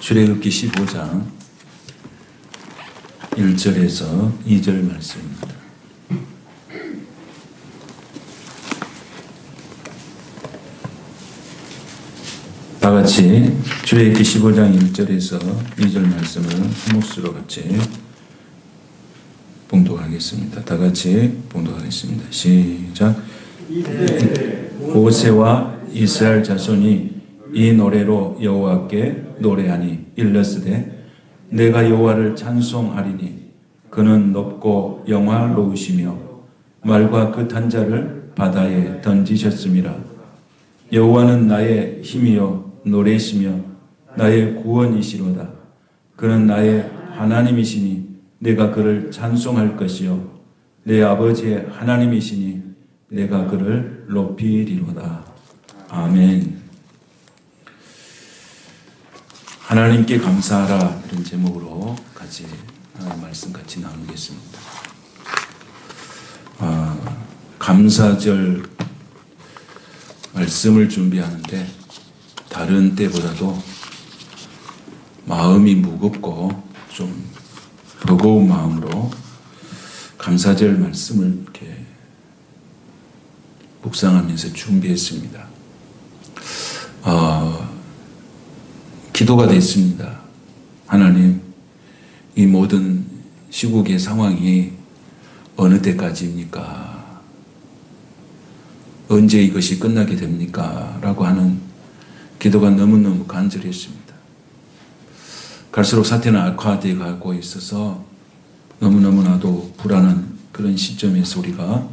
출애굽기 15장 1절에서 2절 말씀입니다. 다 같이 출애굽기 15장 1절에서 2절 말씀을 한 목소리로 같이 봉독하겠습니다. 다 같이 봉독하겠습니다. 시작. 모세와 이스라엘 자손이 이 노래로 여호와께 노래하니 일렀으되 내가 여호와를 찬송하리니 그는 높고 영화로우시며 말과 그 탄자를 바다에 던지셨음이라. 여호와는 나의 힘이요 노래시며 나의 구원이시로다. 그는 나의 하나님이시니 내가 그를 찬송할 것이요 내 아버지의 하나님이시니 내가 그를 높이리로다. 아멘. 하나님께 감사하라, 이런 제목으로 같이 말씀 같이 나누겠습니다. 감사절 말씀을 준비하는데 다른 때보다도 마음이 무겁고 좀 버거운 마음으로 감사절 말씀을 이렇게 묵상하면서 준비했습니다. 기도가 됐습니다. 하나님, 이 모든 시국의 상황이 어느 때까지입니까? 언제 이것이 끝나게 됩니까? 라고 하는 기도가 너무너무 간절했습니다. 갈수록 사태는 악화되어 가고 있어서 너무너무나도 불안한 그런 시점에서 우리가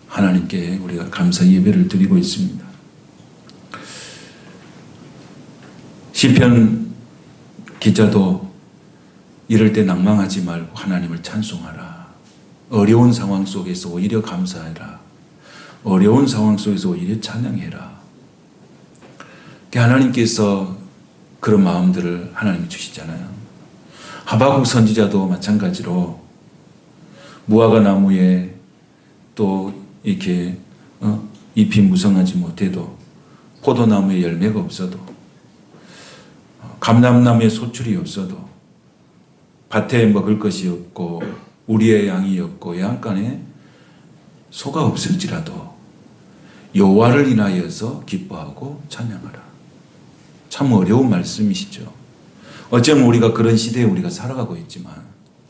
하나님께 우리가 감사 예배를 드리고 있습니다. 시편 기자도 이럴 때 낭망하지 말고 하나님을 찬송하라. 어려운 상황 속에서 오히려 감사해라. 어려운 상황 속에서 오히려 찬양해라. 하나님께서 그런 마음들을 하나님이 주시잖아요. 하박국 선지자도 마찬가지로 무화과 나무에 또 이렇게 잎이 무성하지 못해도 포도나무에 열매가 없어도 감람나무에 소출이 없어도 밭에 먹을 것이 없고 우리의 양이 없고 양간에 소가 없을지라도 여호와를 인하여서 기뻐하고 찬양하라. 참 어려운 말씀이시죠. 어쩌면 우리가 그런 시대에 우리가 살아가고 있지만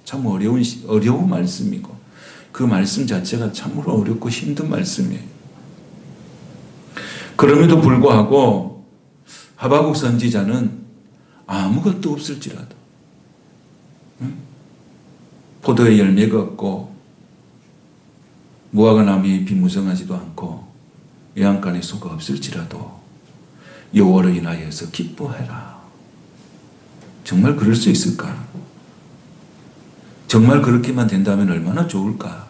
참 어려운 말씀이고 그 말씀 자체가 참으로 어렵고 힘든 말씀이에요. 그럼에도 불구하고 하박국 선지자는 아무것도 없을지라도 포도의 열매가 없고 무화과 나무에 잎이 무성하지도 않고 외양간에 소가 없을지라도 여호와를 인하여서 기뻐해라. 정말 그럴 수 있을까? 정말 그렇게만 된다면 얼마나 좋을까?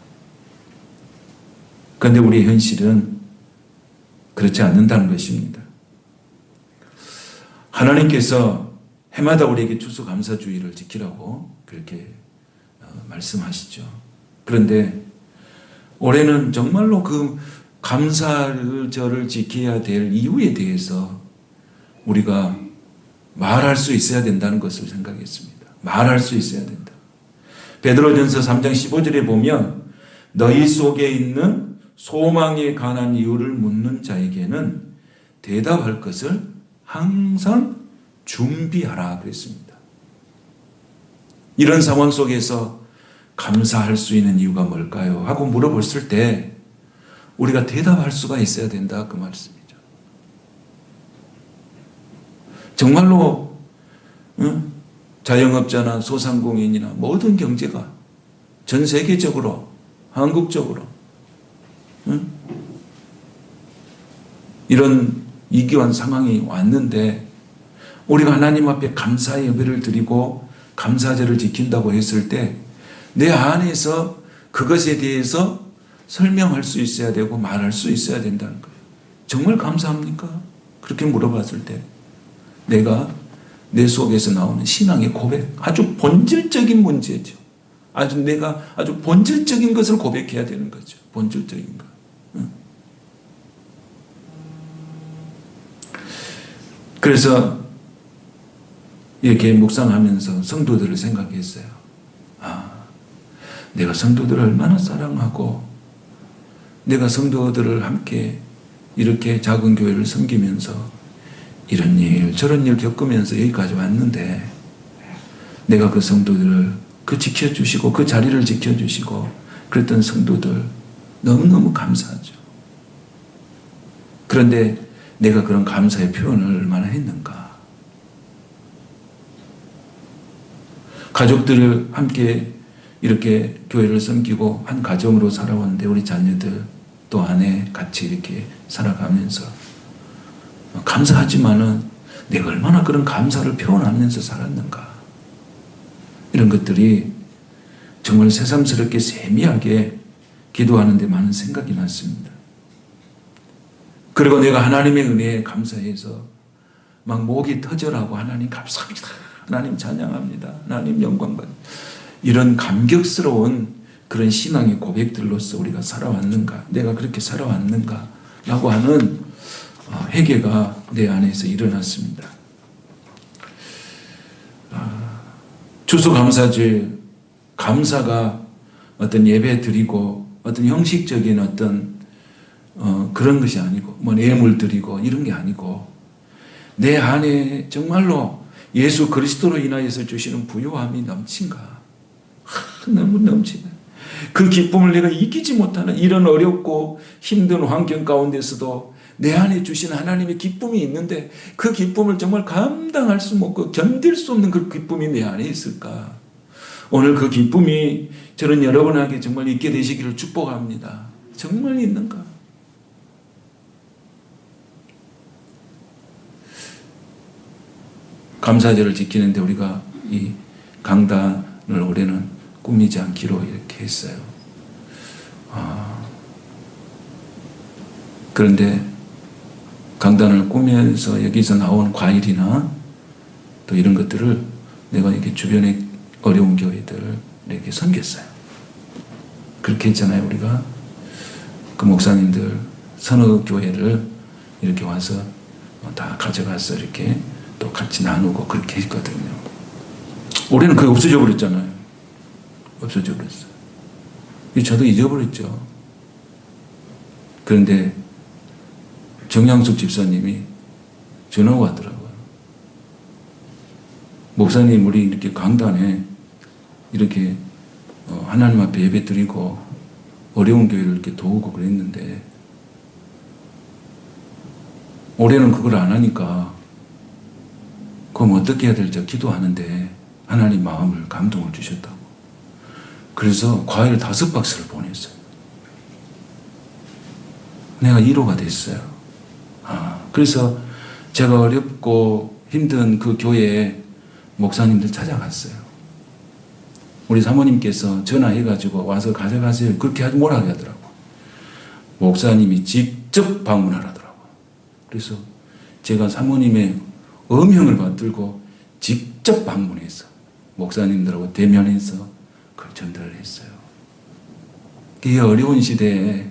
그런데 우리의 현실은 그렇지 않는다는 것입니다. 하나님께서 해마다 우리에게 추수감사주의를 지키라고 그렇게 말씀하시죠. 그런데 올해는 정말로 그 감사절을 지켜야 될 이유에 대해서 우리가 말할 수 있어야 된다는 것을 생각했습니다. 말할 수 있어야 된다. 베드로전서 3장 15절에 보면 너희 속에 있는 소망에 관한 이유를 묻는 자에게는 대답할 것을 항상 준비하라 그랬습니다. 이런 상황 속에서 감사할 수 있는 이유가 뭘까요? 하고 물어봤을 때 우리가 대답할 수가 있어야 된다 그 말씀이죠. 정말로 자영업자나 소상공인이나 모든 경제가 전 세계적으로 한국적으로 이런 이기한 상황이 왔는데 우리가 하나님 앞에 감사 예배를 드리고 감사절을 지킨다고 했을 때 내 안에서 그것에 대해서 설명할 수 있어야 되고 말할 수 있어야 된다는 거예요. 정말 감사합니까? 그렇게 물어봤을 때 내가 내 속에서 나오는 신앙의 고백, 아주 본질적인 문제죠. 내가 아주 본질적인 것을 고백해야 되는 거죠. 본질적인 것. 그래서 이렇게 묵상하면서 성도들을 생각했어요. 아, 내가 성도들을 얼마나 사랑하고 내가 성도들을 함께 이렇게 작은 교회를 섬기면서 이런 일 저런 일 겪으면서 여기까지 왔는데 내가 그 성도들을 지켜주시고 그 자리를 지켜주시고 그랬던 성도들 너무너무 감사하죠. 그런데 내가 그런 감사의 표현을 얼마나 했는가. 가족들을 함께 이렇게 교회를 섬기고 한 가정으로 살아왔는데 우리 자녀들 또 아내 같이 이렇게 살아가면서 감사하지만은 내가 얼마나 그런 감사를 표현하면서 살았는가. 이런 것들이 정말 새삼스럽게 세미하게 기도하는데 많은 생각이 났습니다. 그리고 내가 하나님의 은혜에 감사해서 막 목이 터져라고 하나님 감사합니다. 하나님 찬양합니다. 하나님 영광받습니다. 이런 감격스러운 그런 신앙의 고백들로서 우리가 살아왔는가, 내가 그렇게 살아왔는가 라고 하는 회개가 내 안에서 일어났습니다. 추수감사절, 감사가 어떤 예배 드리고 어떤 형식적인 어떤 그런 것이 아니고 뭐 예물 드리고 이런 게 아니고 내 안에 정말로 예수 그리스도로 인하여서 주시는 부요함이 넘친가. 너무 넘치네. 그 기쁨을 내가 이기지 못하는 이런 어렵고 힘든 환경 가운데서도 내 안에 주신 하나님의 기쁨이 있는데 그 기쁨을 정말 감당할 수 없고 견딜 수 없는 그 기쁨이 내 안에 있을까. 오늘 그 기쁨이 저는 여러분에게 정말 있게 되시기를 축복합니다. 정말 있는가. 감사절을 지키는데 우리가 이 강단을 올해는 꾸미지 않기로 이렇게 했어요. 그런데 강단을 꾸면서 여기서 나온 과일이나 또 이런 것들을 내가 이렇게 주변에 어려운 교회들을 이렇게 섬겼어요. 그렇게 했잖아요. 우리가 그 목사님들 서너 교회를 이렇게 와서 다 가져가서 이렇게 또 같이 나누고 그렇게 했거든요. 올해는 그게 없어져 버렸잖아요. 없어져 버렸어요. 저도 잊어버렸죠. 그런데 정양숙 집사님이 전화가 왔더라고요. 목사님 우리 이렇게 강단에 이렇게 하나님 앞에 예배 드리고 어려운 교회를 이렇게 도우고 그랬는데 올해는 그걸 안 하니까 그럼 어떻게 해야 될지 기도하는데 하나님 마음을 감동을 주셨다고. 그래서 과일 5박스를 보냈어요. 내가 1호가 됐어요. 그래서 제가 어렵고 힘든 그 교회에 목사님들 찾아갔어요. 우리 사모님께서 전화해가지고 와서 가져가세요. 그렇게 하지 뭐라 하더라고. 목사님이 직접 방문하라더라고. 그래서 제가 사모님의 엄형을 받들고 직접 방문해서 목사님들하고 대면해서 그걸 전달을 했어요. 이 어려운 시대에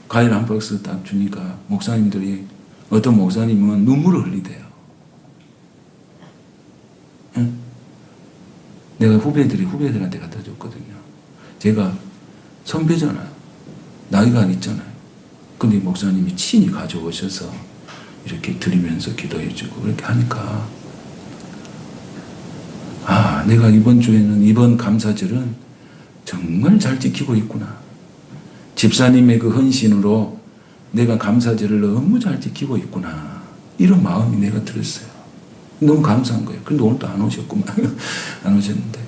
과일 한 박스 딱 주니까 목사님들이 어떤 목사님은 눈물을 흘리대요. 응? 내가 후배들한테 갖다 줬거든요. 제가 선배잖아요. 나이가 있잖아요. 근데 목사님이 친히 가져오셔서 이렇게 드리면서 기도해주고 그렇게 하니까 내가 이번 주에는 이번 감사절은 정말 잘 지키고 있구나. 집사님의 그 헌신으로 내가 감사절을 너무 잘 지키고 있구나. 이런 마음이 내가 들었어요. 너무 감사한 거예요. 그런데 오늘 또 안 오셨구만. 안 오셨는데.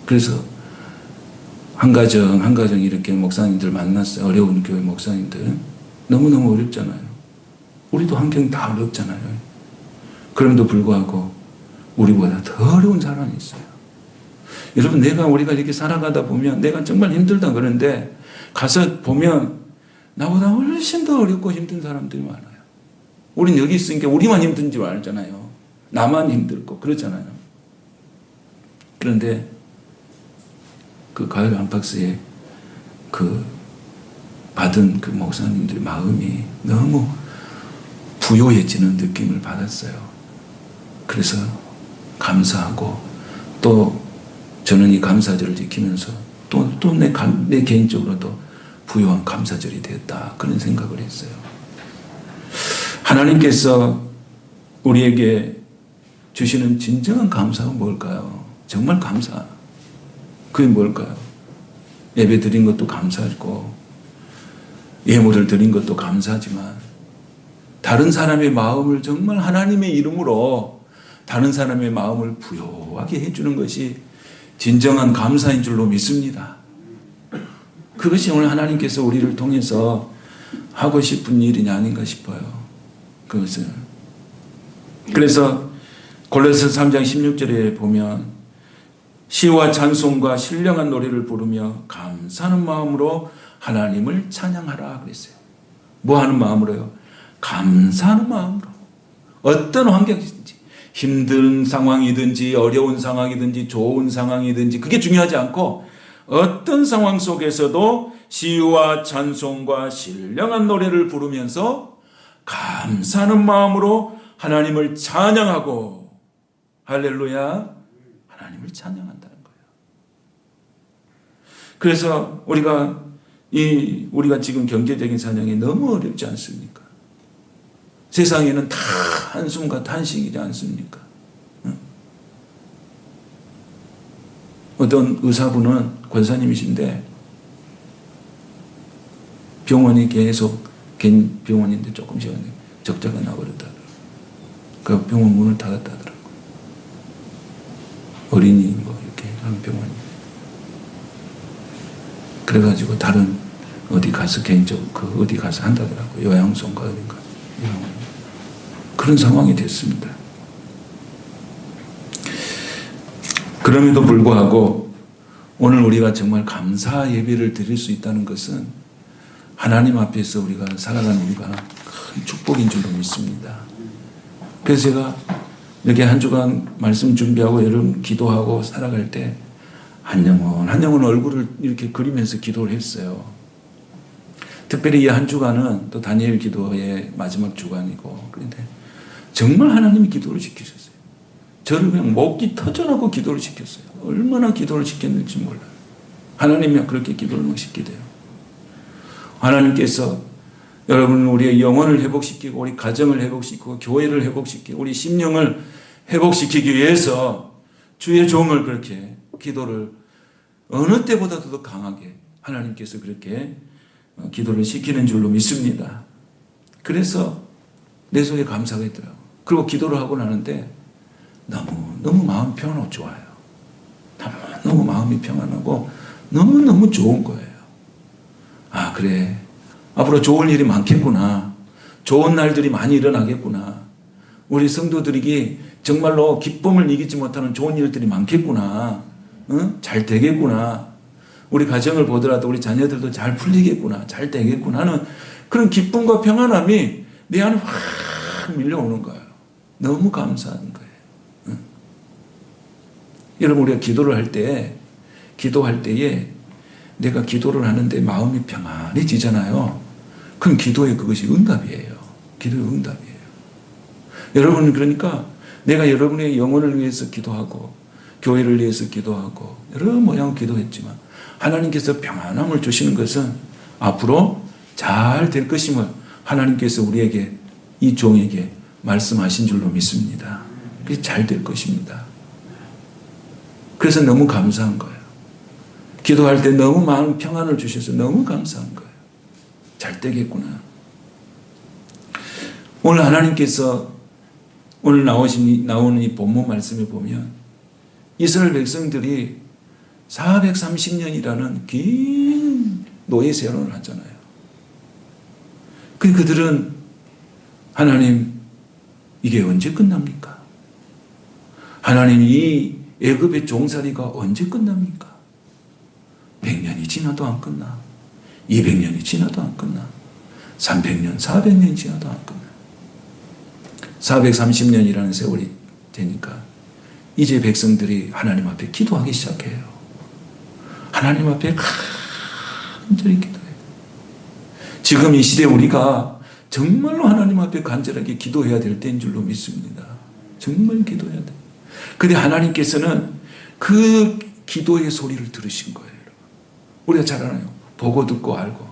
그래서 한 가정 이렇게 목사님들 만났어요. 어려운 교회 목사님들. 너무너무 어렵잖아요. 우리도 환경이 다 어렵잖아요. 그럼에도 불구하고 우리보다 더 어려운 사람이 있어요. 여러분 우리가 이렇게 살아가다 보면 내가 정말 힘들다 그러는데 가서 보면 나보다 훨씬 더 어렵고 힘든 사람들이 많아요. 우린 여기 있으니까 우리만 힘든 줄 알잖아요. 나만 힘들고 그렇잖아요. 그런데 그 과일 한 박스에 그 받은 그 목사님들 마음이 너무 부요해지는 느낌을 받았어요. 그래서 감사하고 또 저는 이 감사절을 지키면서 또 내 개인적으로도 부유한 감사절이 되었다. 그런 생각을 했어요. 하나님께서 우리에게 주시는 진정한 감사가 뭘까요? 정말 감사. 그게 뭘까요? 예배 드린 것도 감사하고 예물을 드린 것도 감사하지만 다른 사람의 마음을 정말 하나님의 이름으로 다른 사람의 마음을 부요하게 해주는 것이 진정한 감사인 줄로 믿습니다. 그것이 오늘 하나님께서 우리를 통해서 하고 싶은 일이 아닌가 싶어요. 그것을. 그래서 골로새서 3장 16절에 보면 시와 찬송과 신령한 노래를 부르며 감사하는 마음으로 하나님을 찬양하라 그랬어요. 뭐 하는 마음으로요? 감사하는 마음으로. 어떤 환경이든지 힘든 상황이든지 어려운 상황이든지 좋은 상황이든지 그게 중요하지 않고 어떤 상황 속에서도 시와 찬송과 신령한 노래를 부르면서 감사하는 마음으로 하나님을 찬양하고 할렐루야 하나님을 찬양한다는 거예요. 그래서 우리가 지금 경제적인 사정이 너무 어렵지 않습니까? 세상에는 다 한숨과 탄식이지 않습니까? 어떤 의사분은 권사님이신데 병원이 계속 개인 병원인데 조금씩 적자가 나버렸다더라고요. 그 병원 문을 닫았다더라고요. 어린이 이렇게 하는 병원이. 그래가지고 다른 어디 가서 개인적으로 어디 가서 한다더라고요. 요양소인가 어딘가. 그런 상황이 됐습니다. 그럼에도 불구하고 오늘 우리가 정말 감사 예배를 드릴 수 있다는 것은 하나님 앞에서 우리가 살아가는 우리가 큰 축복인 줄로 믿습니다. 그래서 제가 이렇게 한 주간 말씀 준비하고 여러분 기도하고 살아갈 때 한 영혼 얼굴을 이렇게 그리면서 기도를 했어요. 특별히 이 한 주간은 또 다니엘 기도의 마지막 주간이고 그런데 정말 하나님이 기도를 시키셨어요. 저를 그냥 목이 터져나고 기도를 시켰어요. 얼마나 기도를 시켰는지 몰라요. 하나님이 그렇게 기도를 막 시키대요. 하나님께서 여러분 우리의 영혼을 회복시키고 우리 가정을 회복시키고 교회를 회복시키고 우리 심령을 회복시키기 위해서 주의 종을 그렇게 기도를 어느 때보다도 더 강하게 하나님께서 그렇게 기도를 시키는 줄로 믿습니다. 그래서 내 속에 감사가 있더라고요. 그리고 기도를 하고 나는데 너무 마음이 평안하고 좋아요. 너무 마음이 평안하고 너무너무 좋은 거예요. 아 그래 앞으로 좋은 일이 많겠구나. 좋은 날들이 많이 일어나겠구나. 우리 성도들에게 정말로 기쁨을 이기지 못하는 좋은 일들이 많겠구나. 응? 잘 되겠구나. 우리 가정을 보더라도 우리 자녀들도 잘 풀리겠구나. 잘 되겠구나 하는 그런 기쁨과 평안함이 내 안에 확 밀려오는 거예요. 너무 감사한 거예요. 응? 여러분 우리가 기도할 때에 내가 기도를 하는데 마음이 평안해지잖아요. 그럼 기도의 그것이 응답이에요. 기도의 응답이에요. 여러분은 그러니까 내가 여러분의 영혼을 위해서 기도하고 교회를 위해서 기도하고 여러 모양 기도했지만 하나님께서 평안함을 주시는 것은 앞으로 잘 될 것임을 하나님께서 우리에게 이 종에게 말씀하신 줄로 믿습니다. 그게 잘 될 것입니다. 그래서 너무 감사한 거예요. 기도할 때 너무 마음 평안을 주셔서 너무 감사한 거예요. 잘 되겠구나. 오늘 하나님께서 오늘 나오는 이 본문 말씀에 보면 이스라엘 백성들이 430년이라는 긴 노예 생활을 하잖아요. 그들은 하나님 이게 언제 끝납니까? 하나님 이 애굽의 종살이가 언제 끝납니까? 100년이 지나도 안 끝나. 200년이 지나도 안 끝나. 300년, 400년이 지나도 안 끝나. 430년이라는 세월이 되니까 이제 백성들이 하나님 앞에 기도하기 시작해요. 하나님 앞에 간절히 기도해요. 지금 이 시대에 우리가 정말로 하나님 앞에 간절하게 기도해야 될 때인 줄로 믿습니다. 정말 기도해야 돼. 근데 하나님께서는 그 기도의 소리를 들으신 거예요. 우리가 잘 알아요. 보고 듣고 알고.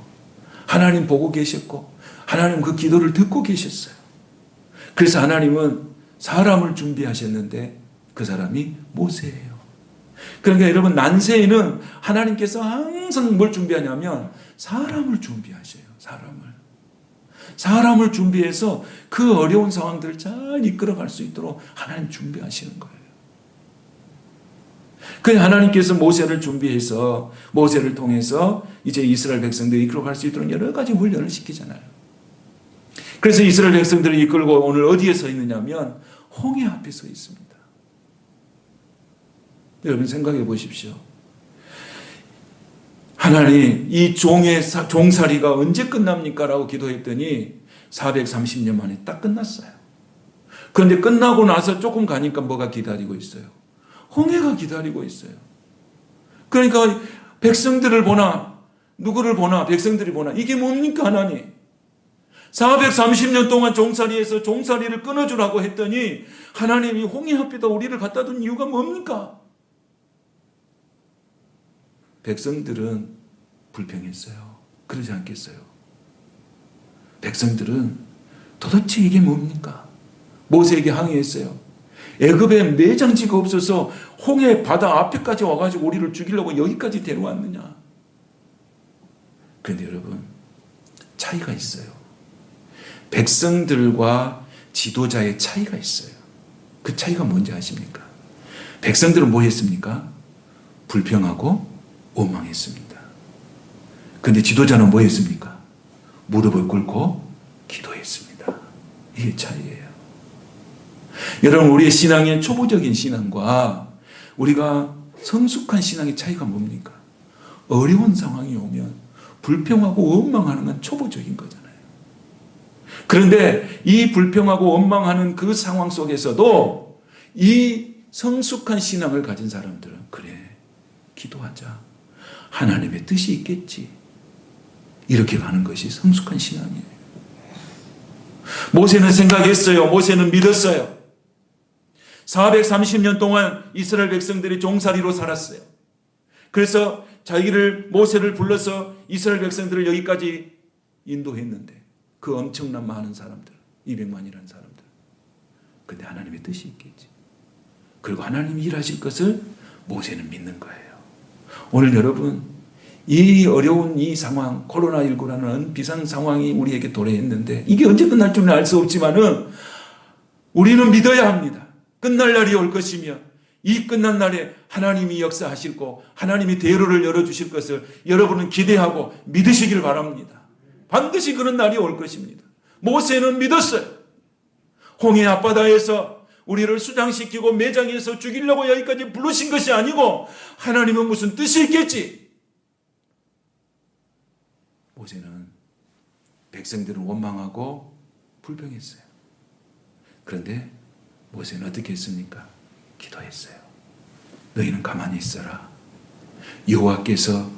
하나님 보고 계셨고 하나님 그 기도를 듣고 계셨어요. 그래서 하나님은 사람을 준비하셨는데 그 사람이 모세예요. 그러니까 여러분, 난세에는 하나님께서 항상 뭘 준비하냐면 사람을 준비하셔요. 사람을 준비해서 그 어려운 상황들을 잘 이끌어갈 수 있도록 하나님 준비하시는 거예요. 그래서 하나님께서 모세를 준비해서 모세를 통해서 이제 이스라엘 백성들이 이끌어갈 수 있도록 여러 가지 훈련을 시키잖아요. 그래서 이스라엘 백성들을 이끌고 오늘 어디에 서 있느냐면 홍해 앞에 서 있습니다. 여러분 생각해 보십시오. 하나님, 이 종살이가 언제 끝납니까? 라고 기도했더니 430년 만에 딱 끝났어요. 그런데 끝나고 나서 조금 가니까 뭐가 기다리고 있어요? 홍해가 기다리고 있어요. 그러니까 백성들을 보나 누구를 보나 백성들이 보나 이게 뭡니까 하나님? 430년 동안 종살이에서 종살이를 끊어주라고 했더니 하나님이 홍해 앞에다 우리를 갖다 둔 이유가 뭡니까? 백성들은 불평했어요. 그러지 않겠어요? 백성들은 도대체 이게 뭡니까? 모세에게 항의했어요. 애굽에 매장지가 없어서 홍해 바다 앞에까지 와가지고 우리를 죽이려고 여기까지 데려왔느냐? 그런데 여러분, 차이가 있어요. 백성들과 지도자의 차이가 있어요. 그 차이가 뭔지 아십니까? 백성들은 뭐 했습니까? 불평하고 원망했습니다. 그런데 지도자는 뭐 했습니까? 무릎을 꿇고 기도했습니다. 이게 차이예요. 여러분, 우리의 신앙의 초보적인 신앙과 우리가 성숙한 신앙의 차이가 뭡니까? 어려운 상황이 오면 불평하고 원망하는 건 초보적인 거잖아요. 그런데 이 불평하고 원망하는 그 상황 속에서도 이 성숙한 신앙을 가진 사람들은 그래, 기도하자. 하나님의 뜻이 있겠지. 이렇게 가는 것이 성숙한 신앙이에요. 모세는 생각했어요. 모세는 믿었어요. 430년 동안 이스라엘 백성들이 종살이로 살았어요. 그래서 모세를 불러서 이스라엘 백성들을 여기까지 인도했는데 그 엄청난 많은 사람들, 200만이라는 사람들. 근데 하나님의 뜻이 있겠지. 그리고 하나님이 일하실 것을 모세는 믿는 거예요. 오늘 여러분, 이 어려운 이 상황, 코로나19라는 비상 상황이 우리에게 도래했는데 이게 언제 끝날 줄은 알 수 없지만은 우리는 믿어야 합니다. 끝날 날이 올 것이며 이 끝난 날에 하나님이 역사하실 거, 하나님이 대로를 열어주실 것을 여러분은 기대하고 믿으시길 바랍니다. 반드시 그런 날이 올 것입니다. 모세는 믿었어요. 홍해 앞바다에서 우리를 수장시키고 매장해서 죽이려고 여기까지 부르신 것이 아니고 하나님은 무슨 뜻이 있겠지. 모세는 백성들은 원망하고 불평했어요. 그런데 모세는 어떻게 했습니까? 기도했어요. 너희는 가만히 있어라. 여호와께서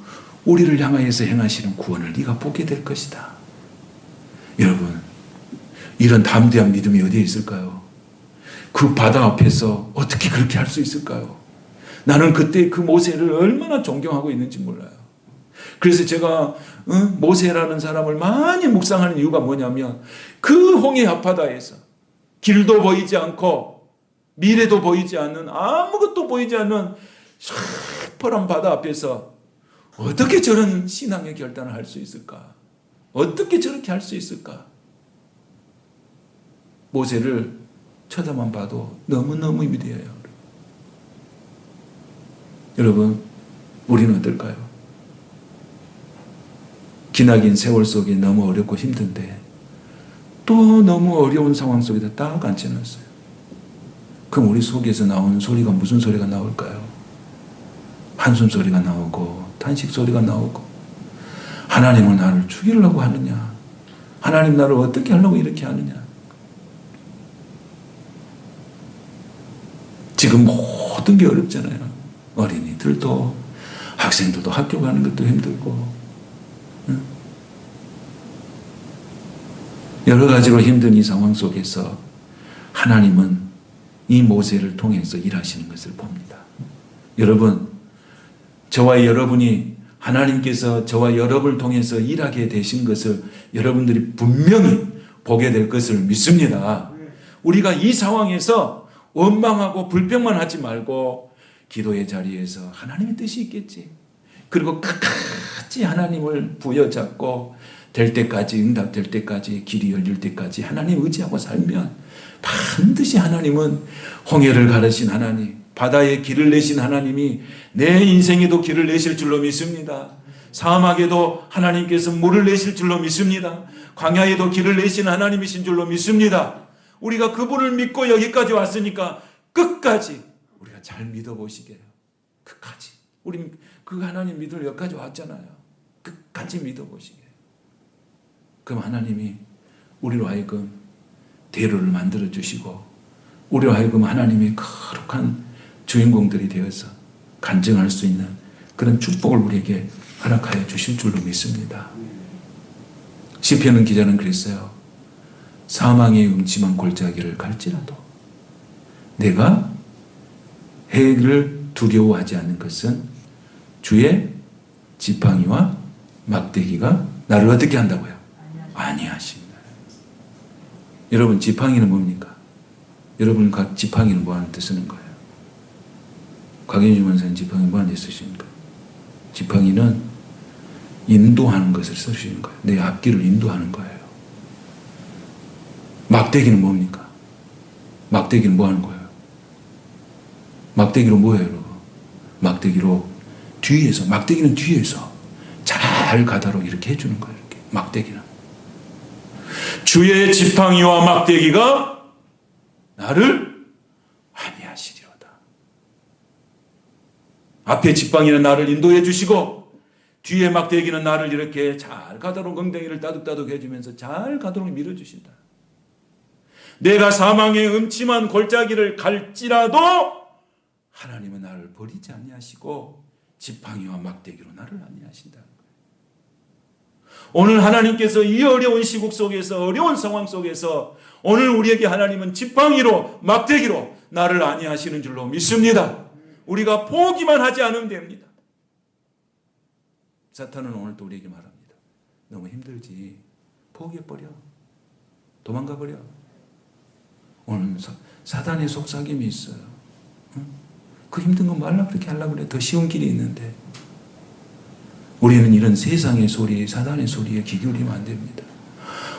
우리를 향하여서 행하시는 구원을 네가 보게 될 것이다. 여러분, 이런 담대한 믿음이 어디에 있을까요? 그 바다 앞에서 어떻게 그렇게 할 수 있을까요? 나는 그때 그 모세를 얼마나 존경하고 있는지 몰라요. 그래서 제가 모세라는 사람을 많이 묵상하는 이유가 뭐냐면 그 홍해 앞바다에서 길도 보이지 않고 미래도 보이지 않는, 아무것도 보이지 않는 시퍼런 바다 앞에서 어떻게 저런 신앙의 결단을 할 수 있을까? 어떻게 저렇게 할 수 있을까? 모세를 쳐다만 봐도 너무너무 위대해요. 여러분, 우리는 어떨까요? 기나긴 세월 속에 너무 어렵고 힘든데 또 너무 어려운 상황 속에다 딱 앉혀놨어요. 그럼 우리 속에서 나오는 소리가 무슨 소리가 나올까요? 한숨 소리가 나오고 탄식 소리가 나오고, 하나님은 나를 죽이려고 하느냐? 하나님 나를 어떻게 하려고 이렇게 하느냐? 지금 모든 게 어렵잖아요. 어린이들도, 학생들도 학교 가는 것도 힘들고, 여러 가지로 힘든 이 상황 속에서 하나님은 이 모세를 통해서 일하시는 것을 봅니다. 여러분, 저와 여러분이 하나님께서 저와 여러분을 통해서 일하게 되신 것을 여러분들이 분명히 보게 될 것을 믿습니다. 우리가 이 상황에서 원망하고 불평만 하지 말고 기도의 자리에서 하나님의 뜻이 있겠지. 그리고 끝까지 하나님을 부여잡고 될 때까지, 응답될 때까지, 길이 열릴 때까지 하나님 의지하고 살면 반드시 하나님은 홍해를 가르신 하나님, 바다에 길을 내신 하나님이 내 인생에도 길을 내실 줄로 믿습니다. 사막에도 하나님께서 물을 내실 줄로 믿습니다. 광야에도 길을 내신 하나님이신 줄로 믿습니다. 우리가 그분을 믿고 여기까지 왔으니까 끝까지 우리가 잘 믿어보시게요. 끝까지. 우리 그 하나님 믿을 여기까지 왔잖아요. 끝까지 믿어보시게요. 그럼 하나님이 우리로 하여금 대로를 만들어 주시고 우리로 하여금 하나님의 거룩한 주인공들이 되어서 간증할 수 있는 그런 축복을 우리에게 허락하여 주실 줄로 믿습니다. 시편 기자는 그랬어요. 사망의 음침한 골짜기를 갈지라도 내가 해를 두려워하지 않는 것은 주의 지팡이와 막대기가 나를 어떻게 한다고요? 안위하십니다. 여러분, 지팡이는 뭡니까? 여러분, 각 지팡이는 뭐하는 데 쓰는 거예요? 곽인주 원사님 지팡이 뭐하는 데 쓰십니까? 지팡이는 인도하는 것을 쓰시는 거예요. 내 앞길을 인도하는 거예요. 막대기는 뭡니까? 막대기는 뭐 하는 거예요? 막대기로 뭐예요, 여러분? 막대기로 뒤에서, 막대기는 뒤에서 잘 가도록 이렇게 해주는 거예요. 이렇게. 막대기는. 주의 지팡이와 막대기가 나를 안위하시리로다. 앞에 지팡이는 나를 인도해 주시고 뒤에 막대기는 나를 이렇게 잘 가도록 엉덩이를 따둑따둑 해주면서 잘 가도록 밀어주신다. 내가 사망의 음침한 골짜기를 갈지라도 하나님은 나를 버리지 아니하시고 지팡이와 막대기로 나를 안위하신다. 오늘 하나님께서 이 어려운 시국 속에서, 어려운 상황 속에서 오늘 우리에게 하나님은 지팡이로 막대기로 나를 안위하시는 줄로 믿습니다. 우리가 포기만 하지 않으면 됩니다. 사탄은 오늘도 우리에게 말합니다. 너무 힘들지. 포기해버려. 도망가버려. 오늘 사단의 속삭임이 있어요. 그 힘든 거 말라 그렇게 하려고 그래. 더 쉬운 길이 있는데. 우리는 이런 세상의 소리, 사단의 소리에 귀 기울이면 안 됩니다.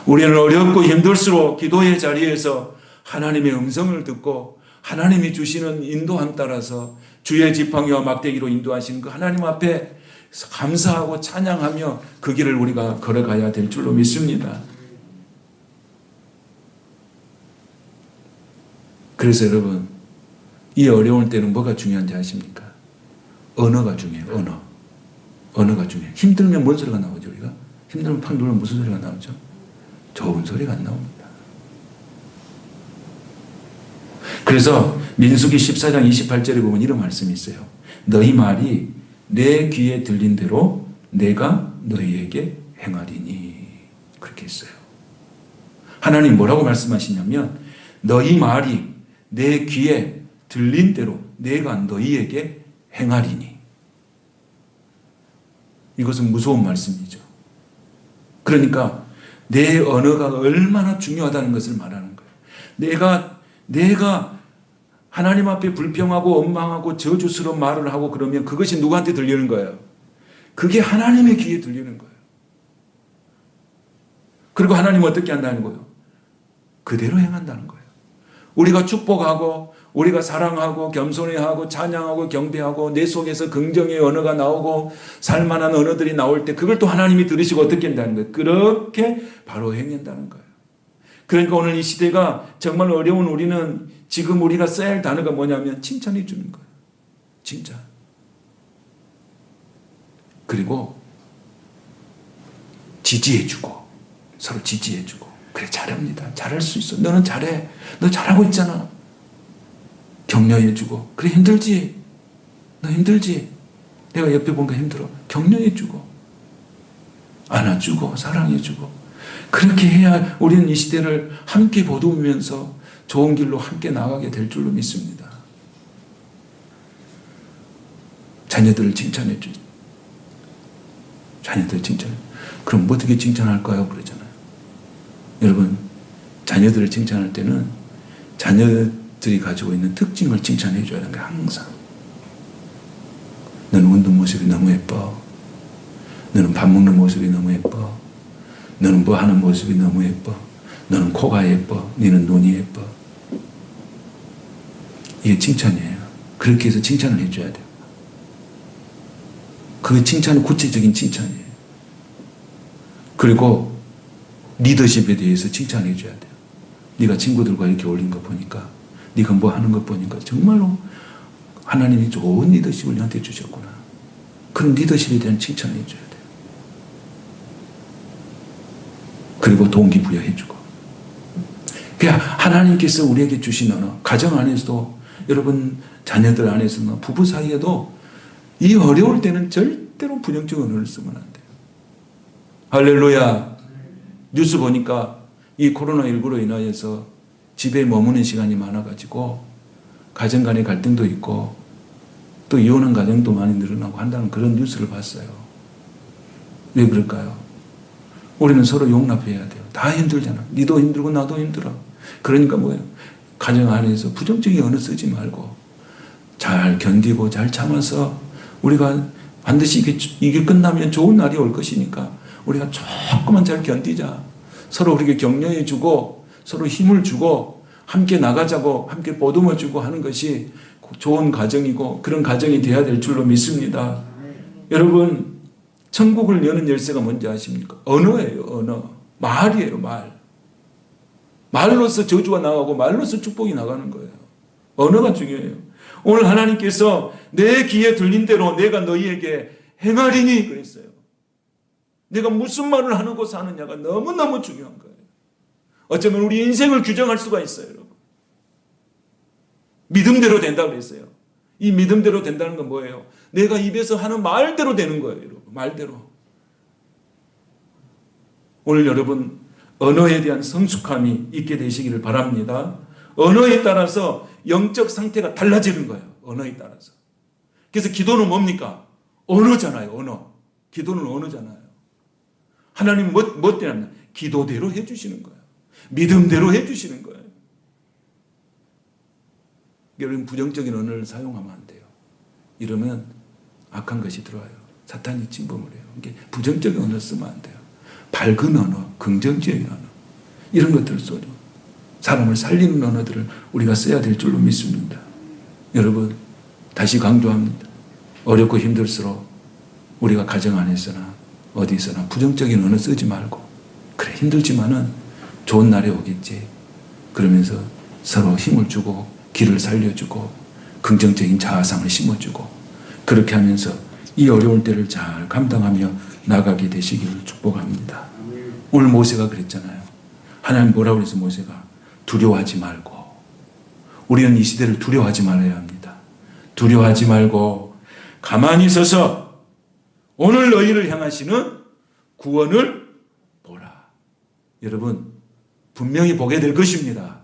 우리는 어렵고 힘들수록 기도의 자리에서 하나님의 음성을 듣고 하나님이 주시는 인도함 따라서 주의 지팡이와 막대기로 인도하시는 그 하나님 앞에 감사하고 찬양하며 그 길을 우리가 걸어가야 될 줄로 믿습니다. 그래서 여러분, 이 어려울 때는 뭐가 중요한지 아십니까? 언어가 중요해요. 언어가 중요해요. 힘들면 뭔 소리가 나오죠, 우리가? 힘들면 팍 누르면 무슨 소리가 나오죠? 좋은 소리가 안 나옵니다. 그래서 민수기 14장 28절에 보면 이런 말씀이 있어요. 너희 말이 내 귀에 들린 대로 내가 너희에게 행하리니. 그렇게 했어요. 하나님 뭐라고 말씀하시냐면 너희 말이 내 귀에 들린 대로 내가 너희에게 행하리니. 이것은 무서운 말씀이죠. 그러니까 내 언어가 얼마나 중요하다는 것을 말하는 거예요. 내가 하나님 앞에 불평하고 원망하고 저주스러운 말을 하고 그러면 그것이 누구한테 들리는 거예요? 그게 하나님의 귀에 들리는 거예요. 그리고 하나님은 어떻게 한다는 거예요? 그대로 행한다는 거예요. 우리가 축복하고 우리가 사랑하고 겸손해하고 찬양하고 경배하고 내 속에서 긍정의 언어가 나오고 살만한 언어들이 나올 때 그걸 또 하나님이 들으시고 어떻게 한다는 거예요? 그렇게 바로 행한다는 거예요. 그러니까 오늘 이 시대가 정말 어려운 우리는 지금 우리가 써야 할 단어가 뭐냐면 칭찬해 주는 거예요. 칭찬. 그리고 지지해 주고 서로 지지해 주고 그래 잘합니다. 잘할 수 있어. 너는 잘해. 너 잘하고 있잖아. 격려해 주고 그래 힘들지. 너 힘들지. 내가 옆에 보니까 힘들어. 격려해 주고 안아주고 사랑해 주고 그렇게 해야 우리는 이 시대를 함께 보듬으면서 좋은 길로 함께 나가게 될 줄로 믿습니다. 자녀들을 칭찬해 주죠. 자녀들 칭찬해. 그럼 어떻게 칭찬할까요? 그러잖아요. 여러분, 자녀들을 칭찬할 때는 자녀들이 가지고 있는 특징을 칭찬해 줘야 하는 거예요. 항상. 너는 웃는 모습이 너무 예뻐. 너는 밥 먹는 모습이 너무 예뻐. 너는 뭐 하는 모습이 너무 예뻐. 너는 코가 예뻐. 너는 눈이 예뻐. 이게 칭찬이에요. 그렇게 해서 칭찬을 해줘야 돼요. 그게 칭찬은 구체적인 칭찬이에요. 그리고 리더십에 대해서 칭찬해 줘야 돼요. 네가 친구들과 이렇게 어울린 거 보니까, 네가 뭐 하는 거 보니까 정말로 하나님이 좋은 리더십을 너한테 주셨구나. 그런 리더십에 대한 칭찬을 해줘야 돼요. 그리고 동기부여해 주고. 그냥 하나님께서 우리에게 주신 언어, 가정 안에서도, 여러분 자녀들 안에서도, 부부 사이에도 이 어려울 때는 절대로 부정적 언어를 쓰면 안 돼요. 할렐루야. 뉴스 보니까 이 코로나19로 인하여서 집에 머무는 시간이 많아가지고 가정 간의 갈등도 있고 또 이혼한 가정도 많이 늘어나고 한다는 그런 뉴스를 봤어요. 왜 그럴까요? 우리는 서로 용납해야 돼요. 다 힘들잖아. 니도 힘들고 나도 힘들어. 그러니까 뭐예요? 가정 안에서 부정적인 언어 쓰지 말고 잘 견디고 잘 참아서 우리가 반드시 이게 끝나면 좋은 날이 올 것이니까 우리가 조금만 잘 견디자. 서로 우리에게 격려해 주고 서로 힘을 주고 함께 나가자고 함께 보듬어 주고 하는 것이 좋은 가정이고 그런 가정이 돼야 될 줄로 믿습니다. 여러분, 천국을 여는 열쇠가 뭔지 아십니까? 언어예요. 언어. 말이에요. 말. 말로서 저주가 나가고 말로서 축복이 나가는 거예요. 언어가 중요해요. 오늘 하나님께서 내 귀에 들린 대로 내가 너희에게 행하리니 그랬어요. 내가 무슨 말을 하고 사느냐가 너무너무 중요한 거예요. 어쩌면 우리 인생을 규정할 수가 있어요. 여러분. 믿음대로 된다고 그랬어요. 이 믿음대로 된다는 건 뭐예요? 내가 입에서 하는 말대로 되는 거예요. 여러분. 말대로. 오늘 여러분 언어에 대한 성숙함이 있게 되시기를 바랍니다. 언어에 따라서 영적 상태가 달라지는 거예요. 언어에 따라서. 그래서 기도는 뭡니까? 언어잖아요. 언어. 기도는 언어잖아요. 하나님은 뭐 때문에 기도대로 해주시는 거예요. 믿음대로 해주시는 거예요. 여러분 부정적인 언어를 사용하면 안 돼요. 이러면 악한 것이 들어와요. 사탄이 침범을 해요. 이게 부정적인 언어 쓰면 안 돼요. 밝은 언어, 긍정적인 언어 이런 것들을 써요. 사람을 살리는 언어들을 우리가 써야 될 줄로 믿습니다. 여러분 다시 강조합니다. 어렵고 힘들수록 우리가 가정 안에서나 어디서나 부정적인 언어 쓰지 말고 그래 힘들지만은 좋은 날이 오겠지. 그러면서 서로 힘을 주고 길을 살려주고 긍정적인 자아상을 심어주고 그렇게 하면서 이 어려울 때를 잘 감당하며 나가게 되시기를 축복합니다. 오늘 모세가 그랬잖아요. 하나님 뭐라고 그래서 모세가 두려워하지 말고 우리는 이 시대를 두려워하지 말아야 합니다. 두려워하지 말고 가만히 서서 오늘 너희를 향하시는 구원을 보라. 여러분 분명히 보게 될 것입니다.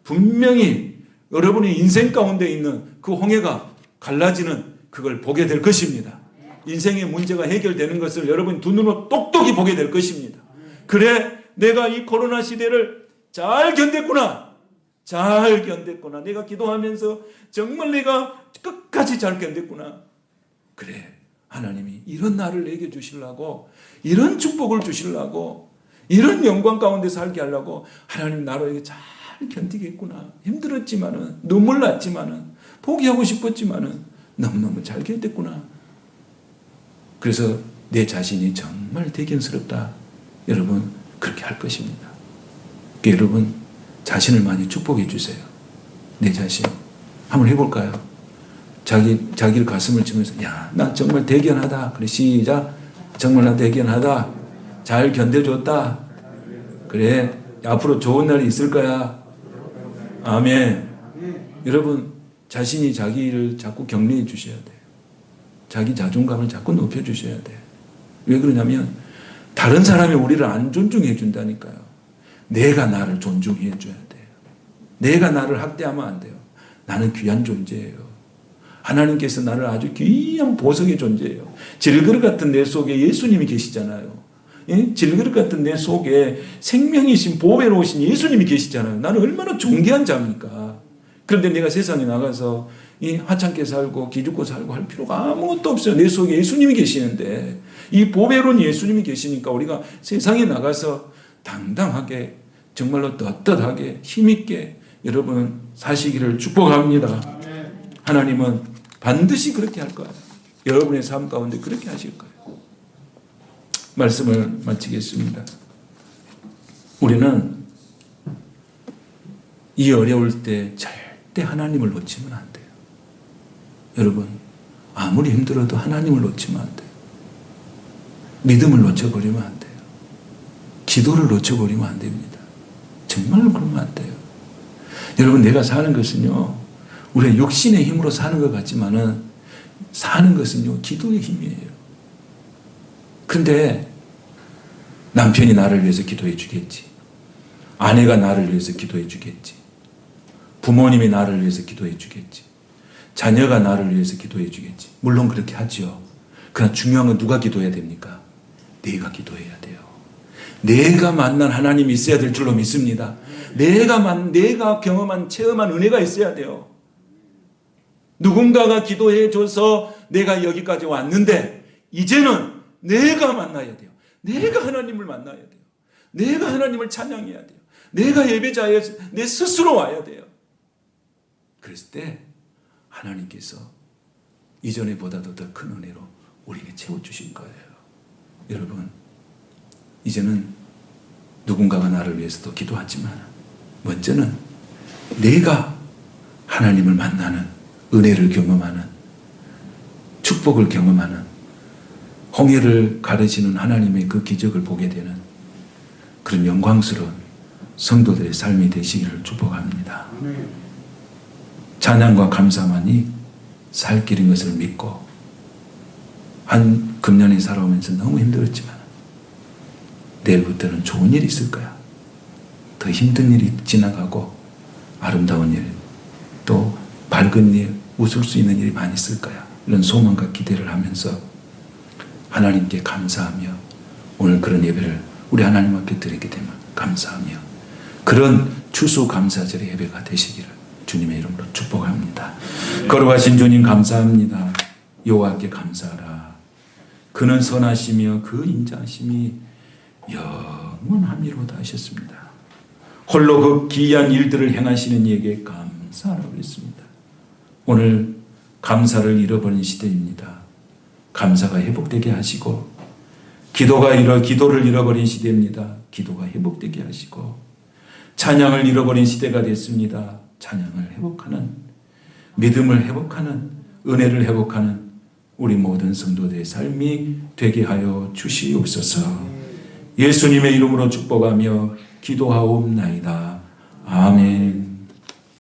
분명히 여러분의 인생 가운데 있는 그 홍해가 갈라지는 그걸 보게 될 것입니다. 인생의 문제가 해결되는 것을 여러분 두 눈으로 똑똑히 보게 될 것입니다. 그래 내가 이 코로나 시대를 잘 견뎠구나. 잘 견뎠구나. 내가 기도하면서 정말 내가 끝까지 잘 견뎠구나. 그래 하나님이 이런 날을 내게 주시려고 이런 축복을 주시려고 이런 영광 가운데 살게 하려고 하나님 나로 이렇게 잘 견디겠구나. 힘들었지만은 눈물 났지만은 포기하고 싶었지만은 너무너무 잘 견뎠구나. 그래서 내 자신이 정말 대견스럽다. 여러분 그렇게 할 것입니다. 그러니까 여러분 자신을 많이 축복해 주세요. 내 자신 한번 해볼까요? 자기를 가슴을 치면서 야, 나 정말 대견하다. 그래 시작. 정말 나 대견하다. 잘 견뎌줬다. 그래 앞으로 좋은 날이 있을 거야. 아멘. 여러분 자신이 자기를 자꾸 격려해 주셔야 돼요. 자기 자존감을 자꾸 높여 주셔야 돼요. 왜 그러냐면 다른 사람이 우리를 안 존중해 준다니까요. 내가 나를 존중해 줘야 돼요. 내가 나를 학대하면 안 돼요. 나는 귀한 존재예요. 하나님께서 나를 아주 귀한 보석의 존재예요. 질그릇 같은 내 속에 예수님이 계시잖아요. 예? 질그릇 같은 내 속에 생명이신 보배로우신 예수님이 계시잖아요. 나는 얼마나 존귀한 자입니까? 그런데 내가 세상에 나가서 이 하찮게 살고 기죽고 살고 할 필요가 아무것도 없어요. 내 속에 예수님이 계시는데, 이 보배로운 예수님이 계시니까 우리가 세상에 나가서 당당하게, 정말로 떳떳하게 힘있게 여러분 사시기를 축복합니다. 하나님은 반드시 그렇게 할 거예요. 여러분의 삶 가운데 그렇게 하실 거예요. 말씀을 마치겠습니다. 우리는 이 어려울 때 절대 하나님을 놓치면 안 돼요. 여러분, 아무리 힘들어도 하나님을 놓치면 안 돼요. 믿음을 놓쳐버리면 안 돼요. 기도를 놓쳐버리면 안 됩니다. 정말로 그러면 안 돼요. 여러분, 내가 사는 것은요, 우리의 육신의 힘으로 사는 것 같지만은 사는 것은요, 기도의 힘이에요. 근데 남편이 나를 위해서 기도해 주겠지. 아내가 나를 위해서 기도해 주겠지. 부모님이 나를 위해서 기도해 주겠지. 자녀가 나를 위해서 기도해 주겠지. 물론 그렇게 하죠. 그러나 중요한 건 누가 기도해야 됩니까? 내가 기도해야 돼요. 내가 만난 하나님이 있어야 될 줄로 믿습니다. 내가 경험한, 체험한 은혜가 있어야 돼요. 누군가가 기도해 줘서 내가 여기까지 왔는데, 이제는 내가 만나야 돼요. 내가 하나님을 만나야 돼요. 내가 하나님을 찬양해야 돼요. 내가 예배자에 내 스스로 와야 돼요. 그랬을 때 하나님께서 이전에 보다도 더 큰 은혜로 우리에게 채워주신 거예요. 여러분, 이제는 누군가가 나를 위해서도 기도하지만 먼저는 내가 하나님을 만나는 은혜를 경험하는, 축복을 경험하는, 홍해를 가르시는 하나님의 그 기적을 보게 되는 그런 영광스러운 성도들의 삶이 되시기를 축복합니다. 찬양과 감사만이 살 길인 것을 믿고, 한 금년에 살아오면서 너무 힘들었지만 내일부터는 좋은 일이 있을 거야. 더 힘든 일이 지나가고 아름다운 일, 또 밝은 일, 웃을 수 있는 일이 많이 있을 거야. 이런 소망과 기대를 하면서 하나님께 감사하며, 오늘 그런 예배를 우리 하나님 앞에 드리게 되면 감사하며 그런 추수감사절의 예배가 되시기를 주님의 이름으로 축복합니다. 거룩하신 주님, 감사합니다. 여호와께 감사하라. 그는 선하시며 그 인자하심이 영원함이로다 하셨습니다. 홀로 그 기이한 일들을 행하시는 이에게 감사하라고 했습니다. 오늘 감사를 잃어버린 시대입니다. 감사가 회복되게 하시고, 기도를 잃어버린 시대입니다. 기도가 회복되게 하시고, 찬양을 잃어버린 시대가 됐습니다. 찬양을 회복하는, 믿음을 회복하는, 은혜를 회복하는 우리 모든 성도들의 삶이 되게 하여 주시옵소서. 예수님의 이름으로 축복하며 기도하옵나이다. 아멘.